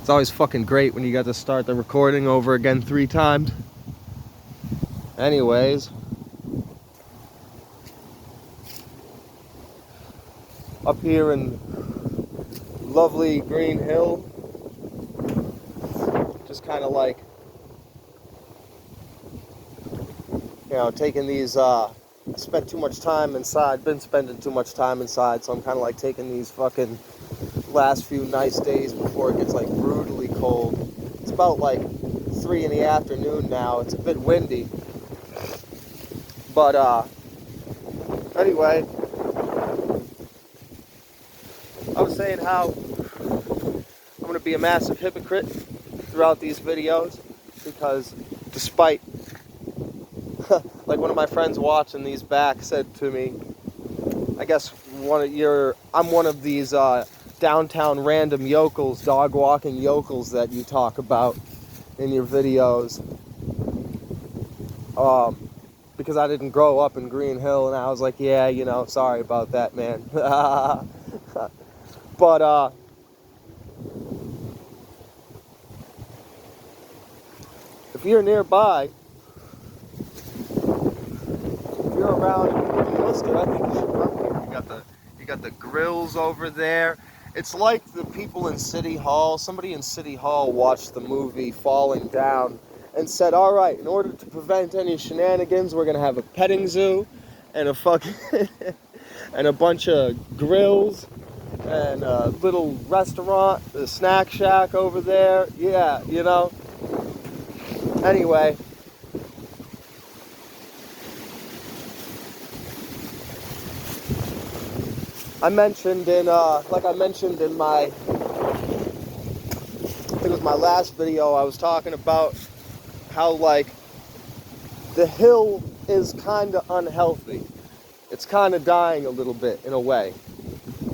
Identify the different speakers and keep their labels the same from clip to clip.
Speaker 1: It's always fucking great when you got to start the recording over again 3 times. Anyways, up here in lovely Green Hill, just kind of like, you know, taking these, I spent too much time inside, been spending too much time inside, so I'm kind of like taking these fucking last few nice days before it gets like brutally cold. It's about like 3 in the afternoon now. It's a bit windy, but anyway, I was saying how I'm gonna be a massive hypocrite throughout these videos, because despite like one of my friends watching these back said to me, I guess I'm one of these downtown random yokels, dog walking yokels that you talk about in your videos, because I didn't grow up in Green Hill. And I was like, yeah, you know, sorry about that, man. But if you're nearby, if you're around Worcester, I think you should come here. You got the grills over there. It's like the people in City Hall. Somebody in City Hall watched the movie Falling Down and said, all right, in order to prevent any shenanigans, we're going to have a petting zoo and a fucking and a bunch of grills and a little restaurant, the snack shack over there. Yeah, you know. Anyway, I mentioned in like I mentioned in my, I think it was my last video, I was talking about how like the hill is kind of unhealthy. It's kind of dying a little bit in a way.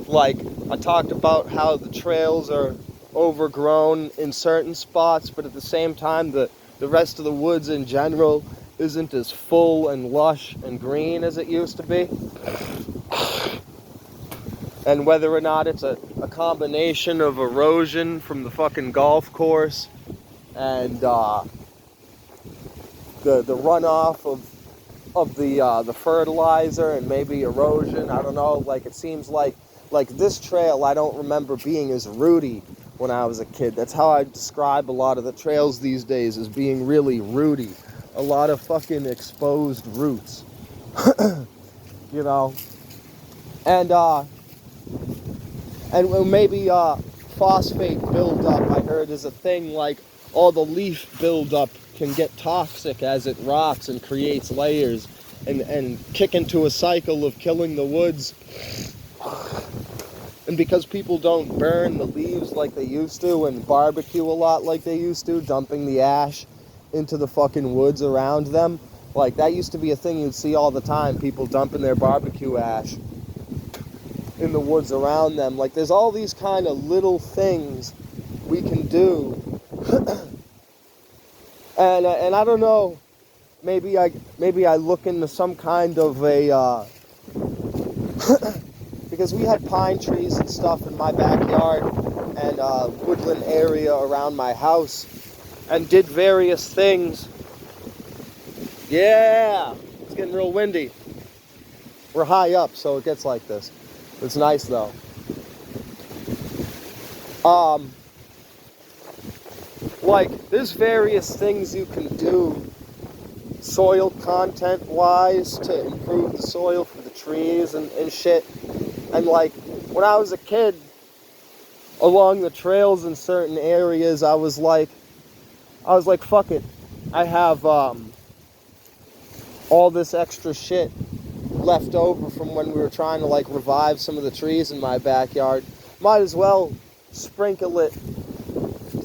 Speaker 1: Like I talked about how the trails are overgrown in certain spots, but at the same time the rest of the woods in general isn't as full and lush and green as it used to be. And whether or not it's a combination of erosion from the fucking golf course and the runoff of the fertilizer and maybe erosion, I don't know. Like it seems like this trail I don't remember being as rooty when I was a kid. That's how I describe a lot of the trails these days, as being really rooty. A lot of fucking exposed roots. You know? And maybe phosphate buildup, I heard, is a thing. Like all the leaf buildup can get toxic as it rots and creates layers and kick into a cycle of killing the woods. And because people don't burn the leaves like they used to and barbecue a lot like they used to, dumping the ash into the fucking woods around them, like that used to be a thing you'd see all the time, people dumping their barbecue ash in the woods around them. Like there's all these kind of little things we can do. and I don't know, maybe I look into some kind of a because we had pine trees and stuff in my backyard and woodland area around my house, and did various things. Yeah, it's getting real windy. We're high up, so it gets like this. It's nice though. Like there's various things you can do soil content wise to improve the soil for the trees and shit. And like when I was a kid, along the trails in certain areas, I was like fuck it, I have all this extra shit left over from when we were trying to like revive some of the trees in my backyard. Might as well sprinkle it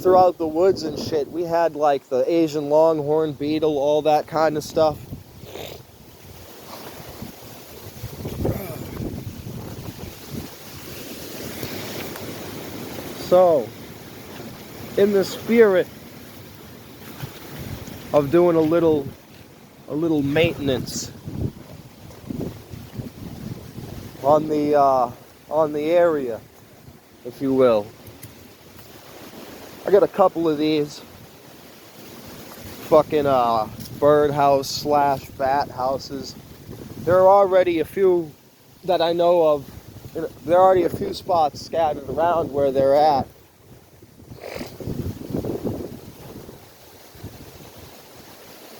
Speaker 1: throughout the woods and shit. We had like the Asian longhorn beetle, all that kind of stuff. So, in the spirit of doing a little maintenance on the area, if you will, I got a couple of these fucking birdhouse slash bat houses. There are already a few that I know of. There are already a few spots scattered around where they're at.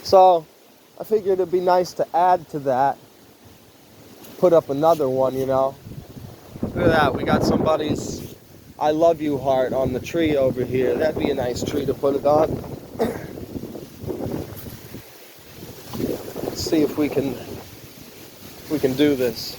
Speaker 1: So I figured it'd be nice to add to that. Put up another one, you know. Look at that. We got somebody's I love you heart on the tree over here. That'd be a nice tree to put it on. Let's see if we can do this.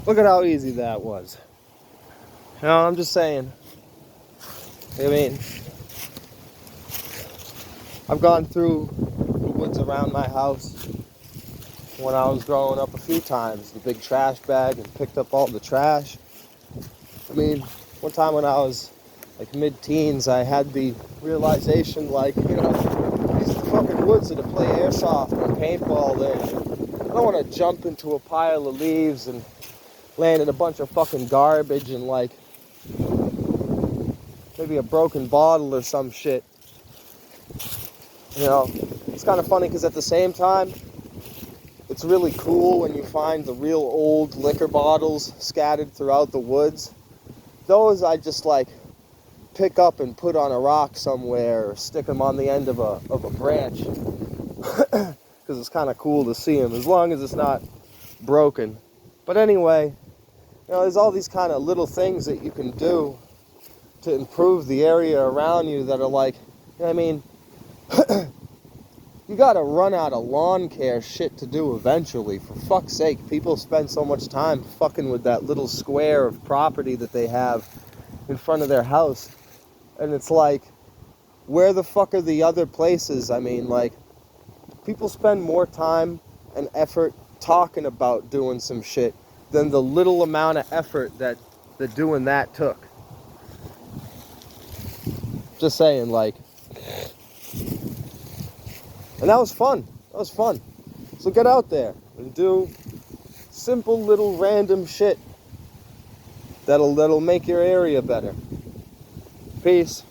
Speaker 1: Look at how easy that was. You know, I'm just saying. I mean, I've gone through the woods around my house when I was growing up a few times, the big trash bag, and picked up all the trash. I mean, one time when I was like mid-teens, I had the realization, like, you know, these are the fucking woods that I play airsoft and paintball in. I don't want to jump into a pile of leaves and land in a bunch of fucking garbage and like maybe a broken bottle or some shit. You know, it's kind of funny because at the same time, it's really cool when you find the real old liquor bottles scattered throughout the woods. Those I just like pick up and put on a rock somewhere or stick them on the end of a branch because it's kind of cool to see them as long as it's not broken. But anyway, you know, there's all these kind of little things that you can do to improve the area around you that are like, you know what I mean, you gotta run out of lawn care shit to do eventually. For fuck's sake, people spend so much time fucking with that little square of property that they have in front of their house. And it's like, where the fuck are the other places? I mean, like, people spend more time and effort talking about doing some shit than the little amount of effort that doing that took. Just saying, like. And that was fun. That was fun. So get out there and do simple little random shit that'll make your area better. Peace.